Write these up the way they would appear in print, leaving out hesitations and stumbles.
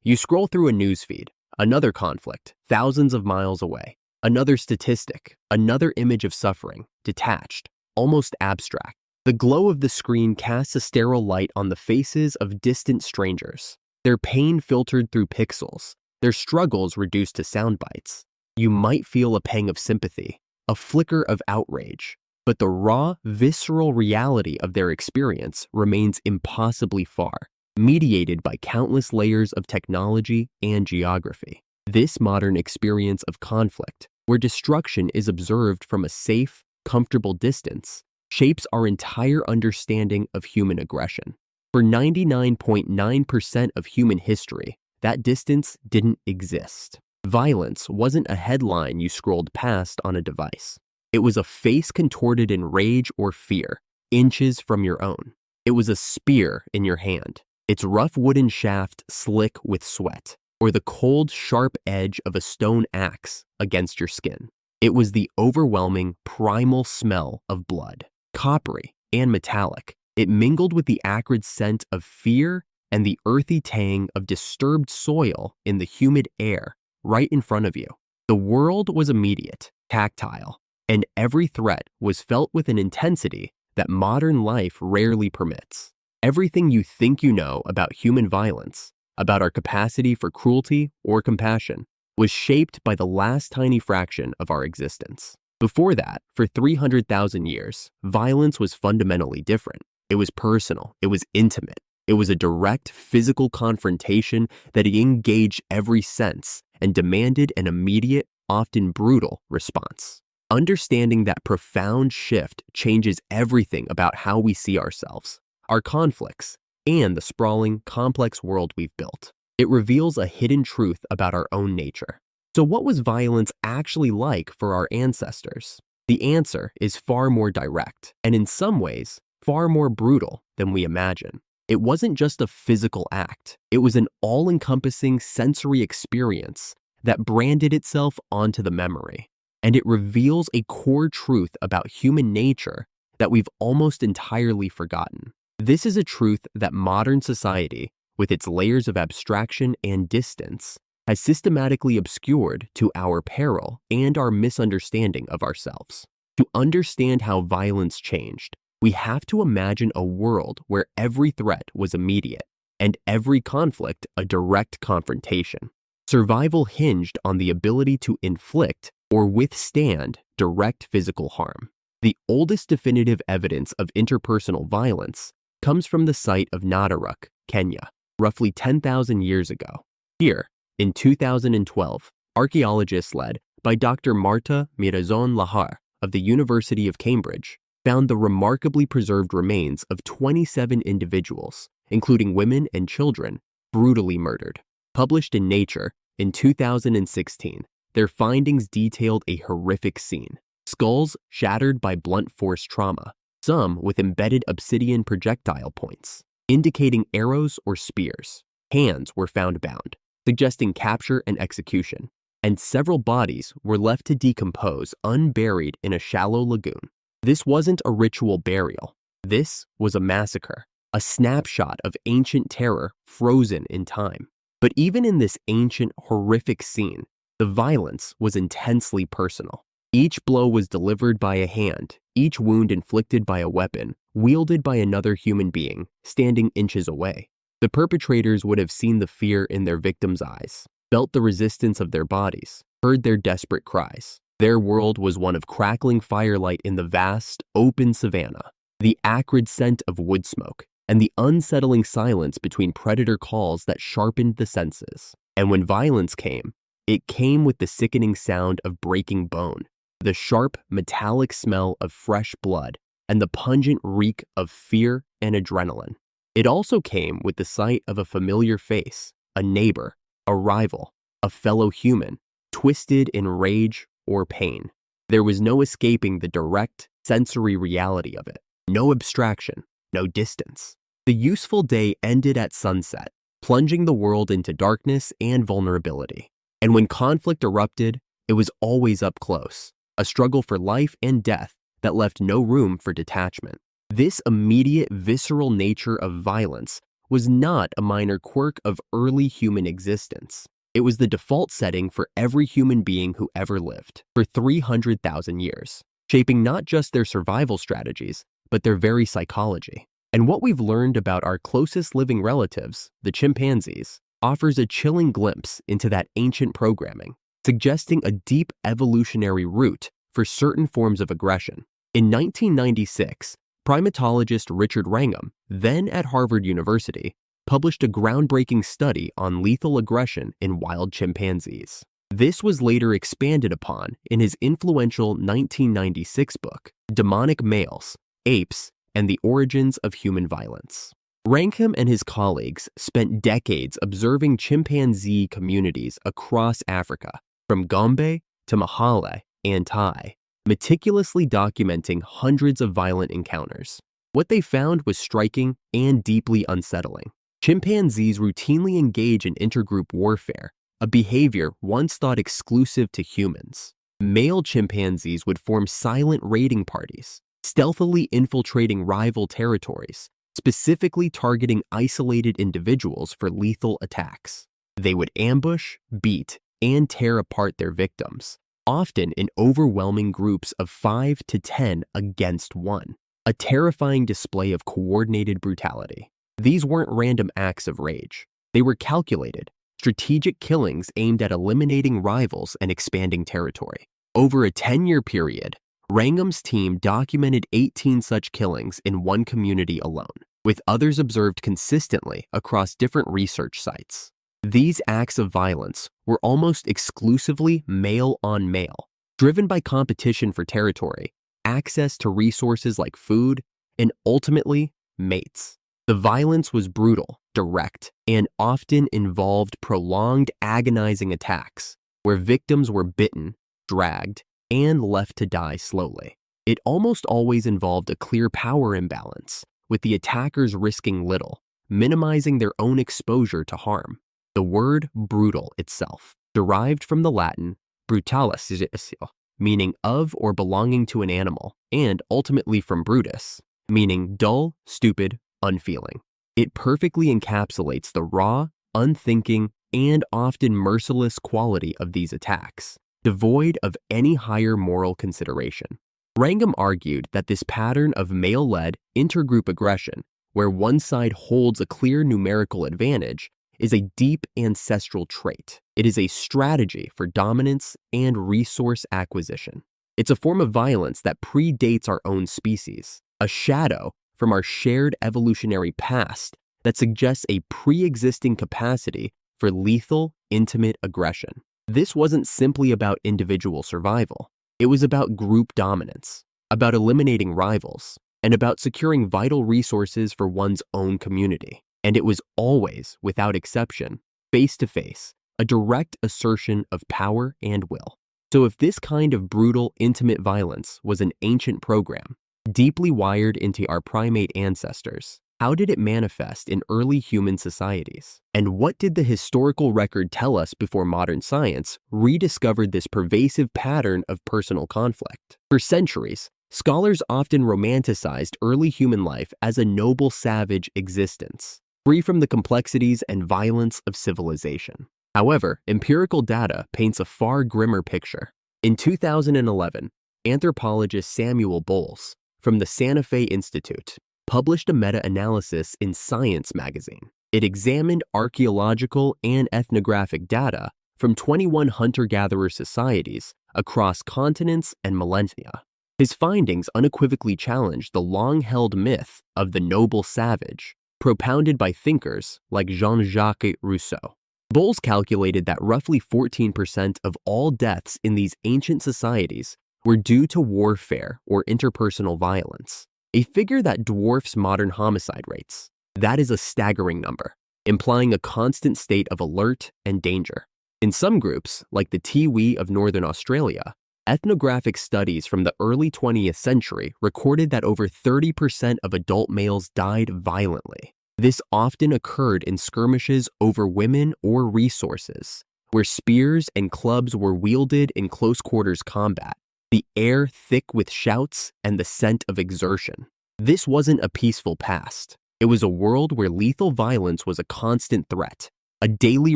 You scroll through a newsfeed, another conflict, thousands of miles away, another statistic, another image of suffering, detached, almost abstract. The glow of the screen casts a sterile light on the faces of distant strangers, their pain filtered through pixels, their struggles reduced to sound bites. You might feel a pang of sympathy, a flicker of outrage, but the raw, visceral reality of their experience remains impossibly far, mediated by countless layers of technology and geography. This modern experience of conflict, where destruction is observed from a safe, comfortable distance, shapes our entire understanding of human aggression. For 99.9% of human history, that distance didn't exist. Violence wasn't a headline you scrolled past on a device. It was a face contorted in rage or fear, inches from your own. It was a spear in your hand, its rough wooden shaft slick with sweat, or the cold, sharp edge of a stone axe against your skin. It was the overwhelming, primal smell of blood, coppery and metallic. It mingled with the acrid scent of fear and the earthy tang of disturbed soil in the humid air right in front of you. The world was immediate, tactile, and every threat was felt with an intensity that modern life rarely permits. Everything you think you know about human violence, about our capacity for cruelty or compassion, was shaped by the last tiny fraction of our existence. Before that, for 300,000 years, violence was fundamentally different. It was personal, it was intimate, it was a direct physical confrontation that engaged every sense and demanded an immediate, often brutal response. Understanding that profound shift changes everything about how we see ourselves, our conflicts, and the sprawling, complex world we've built. It reveals a hidden truth about our own nature. So what was violence actually like for our ancestors? The answer is far more direct, and in some ways, far more brutal than we imagine. It wasn't just a physical act. It was an all-encompassing sensory experience that branded itself onto the memory. And it reveals a core truth about human nature that we've almost entirely forgotten. This is a truth that modern society, with its layers of abstraction and distance, has systematically obscured to our peril and our misunderstanding of ourselves. To understand how violence changed, we have to imagine a world where every threat was immediate and every conflict a direct confrontation. Survival hinged on the ability to inflict or withstand direct physical harm. The oldest definitive evidence of interpersonal violence comes from the site of Nataruk, Kenya, roughly 10,000 years ago. Here, in 2012, archaeologists led by Dr. Marta Mirazon Lahar of the University of Cambridge found the remarkably preserved remains of 27 individuals, including women and children, brutally murdered. Published in Nature in 2016, their findings detailed a horrific scene. Skulls shattered by blunt force trauma, some with embedded obsidian projectile points, indicating arrows or spears. Hands were found bound, suggesting capture and execution, and several bodies were left to decompose unburied in a shallow lagoon. This wasn't a ritual burial. This was a massacre, a snapshot of ancient terror frozen in time. But even in this ancient, horrific scene, the violence was intensely personal. Each blow was delivered by a hand, each wound inflicted by a weapon, wielded by another human being, standing inches away. The perpetrators would have seen the fear in their victims' eyes, felt the resistance of their bodies, heard their desperate cries. Their world was one of crackling firelight in the vast, open savanna, the acrid scent of wood smoke, and the unsettling silence between predator calls that sharpened the senses. And when violence came, it came with the sickening sound of breaking bone, the sharp, metallic smell of fresh blood, and the pungent reek of fear and adrenaline. It also came with the sight of a familiar face, a neighbor, a rival, a fellow human, twisted in rage or pain. There was no escaping the direct, sensory reality of it. No abstraction, no distance. The useful day ended at sunset, plunging the world into darkness and vulnerability. And when conflict erupted, it was always up close, a struggle for life and death that left no room for detachment. This immediate, visceral nature of violence was not a minor quirk of early human existence. It was the default setting for every human being who ever lived for 300,000 years, shaping not just their survival strategies, but their very psychology. And what we've learned about our closest living relatives, the chimpanzees, offers a chilling glimpse into that ancient programming, suggesting a deep evolutionary root for certain forms of aggression. In 1996, primatologist Richard Wrangham, then at Harvard University, published a groundbreaking study on lethal aggression in wild chimpanzees. This was later expanded upon in his influential 1996 book, Demonic Males, Apes, and the Origins of Human Violence. Wrangham and his colleagues spent decades observing chimpanzee communities across Africa, from Gombe to Mahale and Tai, meticulously documenting hundreds of violent encounters. What they found was striking and deeply unsettling. Chimpanzees routinely engage in intergroup warfare, a behavior once thought exclusive to humans. Male chimpanzees would form silent raiding parties, stealthily infiltrating rival territories, specifically targeting isolated individuals for lethal attacks. They would ambush, beat, and tear apart their victims, often in overwhelming groups of 5 to 10 against one, a terrifying display of coordinated brutality. These weren't random acts of rage. They were calculated, strategic killings aimed at eliminating rivals and expanding territory. Over a 10-year period, Wrangham's team documented 18 such killings in one community alone, with others observed consistently across different research sites. These acts of violence were almost exclusively male-on-male, driven by competition for territory, access to resources like food, and ultimately, mates. The violence was brutal, direct, and often involved prolonged, agonizing attacks, where victims were bitten, dragged, and left to die slowly. It almost always involved a clear power imbalance, with the attackers risking little, minimizing their own exposure to harm. The word brutal itself, derived from the Latin brutalis, meaning of or belonging to an animal, and ultimately from brutus, meaning dull, stupid, unfeeling. It perfectly encapsulates the raw, unthinking, and often merciless quality of these attacks, devoid of any higher moral consideration. Wrangham argued that this pattern of male-led intergroup aggression, where one side holds a clear numerical advantage, is a deep ancestral trait. It is a strategy for dominance and resource acquisition. It's a form of violence that predates our own species, a shadow from our shared evolutionary past that suggests a pre-existing capacity for lethal, intimate aggression. This wasn't simply about individual survival. It was about group dominance, about eliminating rivals, and about securing vital resources for one's own community. And it was always, without exception, face-to-face, a direct assertion of power and will. So if this kind of brutal, intimate violence was an ancient program, deeply wired into our primate ancestors, how did it manifest in early human societies? And what did the historical record tell us before modern science rediscovered this pervasive pattern of personal conflict? For centuries, scholars often romanticized early human life as a noble savage existence, free from the complexities and violence of civilization. However, empirical data paints a far grimmer picture. In 2011, anthropologist Samuel Bowles from the Santa Fe Institute published a meta-analysis in Science magazine. It examined archaeological and ethnographic data from 21 hunter-gatherer societies across continents and millennia. His findings unequivocally challenged the long-held myth of the noble savage, propounded by thinkers like Jean-Jacques Rousseau. Bowles calculated that roughly 14% of all deaths in these ancient societies were due to warfare or interpersonal violence, a figure that dwarfs modern homicide rates. That is a staggering number, implying a constant state of alert and danger. In some groups, like the Tiwi of Northern Australia, ethnographic studies from the early 20th century recorded that over 30% of adult males died violently. This often occurred in skirmishes over women or resources, where spears and clubs were wielded in close quarters combat, the air thick with shouts and the scent of exertion. This wasn't a peaceful past. It was a world where lethal violence was a constant threat, a daily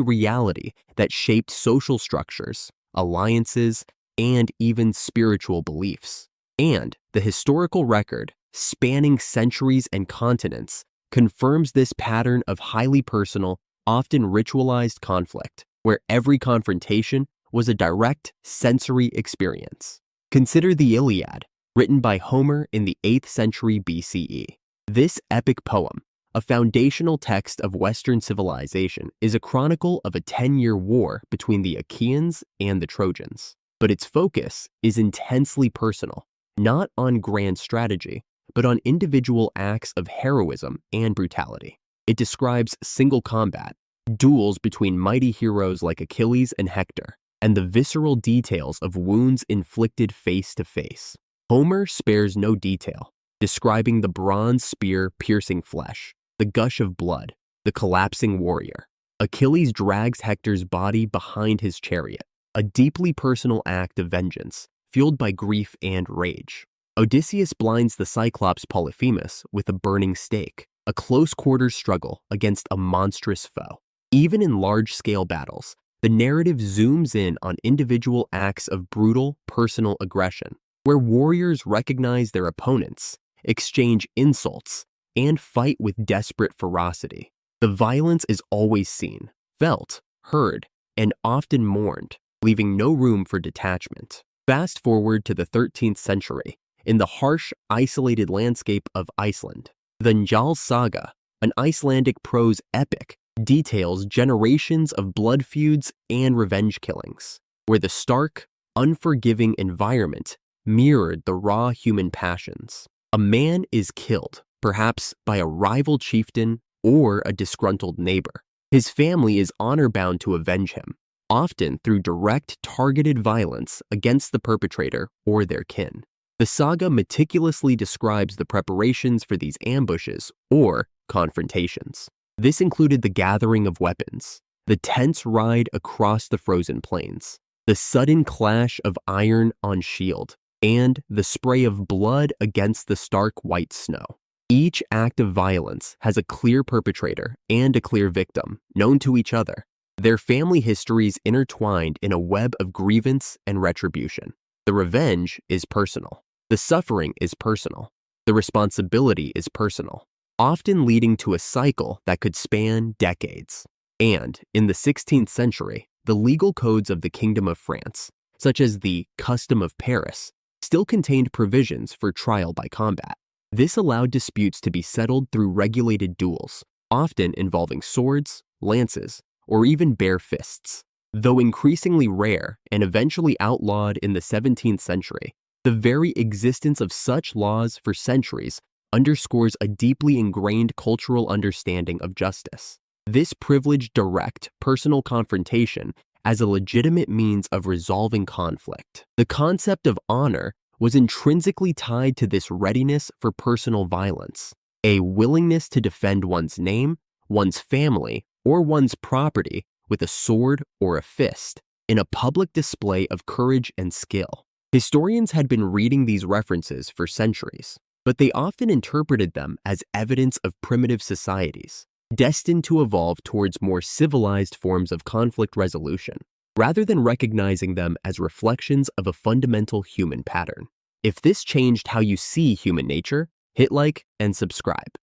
reality that shaped social structures, alliances, and even spiritual beliefs. And the historical record, spanning centuries and continents, confirms this pattern of highly personal, often ritualized conflict, where every confrontation was a direct sensory experience. Consider the Iliad, written by Homer in the 8th century BCE. This epic poem, a foundational text of Western civilization, is a chronicle of a 10-year war between the Achaeans and the Trojans. But its focus is intensely personal, not on grand strategy, but on individual acts of heroism and brutality. It describes single combat, duels between mighty heroes like Achilles and Hector, and the visceral details of wounds inflicted face to face. Homer spares no detail, describing the bronze spear piercing flesh, the gush of blood, the collapsing warrior. Achilles drags Hector's body behind his chariot, a deeply personal act of vengeance, fueled by grief and rage. Odysseus blinds the Cyclops Polyphemus with a burning stake, a close-quarters struggle against a monstrous foe. Even in large-scale battles, the narrative zooms in on individual acts of brutal, personal aggression, where warriors recognize their opponents, exchange insults, and fight with desperate ferocity. The violence is always seen, felt, heard, and often mourned, leaving no room for detachment. Fast forward to the 13th century, in the harsh, isolated landscape of Iceland. The Njál's Saga, an Icelandic prose epic, details generations of blood feuds and revenge killings, where the stark, unforgiving environment mirrored the raw human passions. A man is killed, perhaps by a rival chieftain or a disgruntled neighbor. His family is honor-bound to avenge him, often through direct, targeted violence against the perpetrator or their kin. The saga meticulously describes the preparations for these ambushes or confrontations. This included the gathering of weapons, the tense ride across the frozen plains, the sudden clash of iron on shield, and the spray of blood against the stark white snow. Each act of violence has a clear perpetrator and a clear victim, known to each other, their family histories intertwined in a web of grievance and retribution. The revenge is personal. The suffering is personal. The responsibility is personal, often leading to a cycle that could span decades. And, in the 16th century, the legal codes of the Kingdom of France, such as the Custom of Paris, still contained provisions for trial by combat. This allowed disputes to be settled through regulated duels, often involving swords, lances, or even bare fists. Though increasingly rare and eventually outlawed in the 17th century, the very existence of such laws for centuries underscores a deeply ingrained cultural understanding of justice. This privileged direct, personal confrontation as a legitimate means of resolving conflict. The concept of honor was intrinsically tied to this readiness for personal violence, a willingness to defend one's name, one's family, or one's property with a sword or a fist in a public display of courage and skill. Historians had been reading these references for centuries, but they often interpreted them as evidence of primitive societies, destined to evolve towards more civilized forms of conflict resolution, rather than recognizing them as reflections of a fundamental human pattern. If this changed how you see human nature, hit like and subscribe.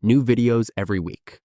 New videos every week.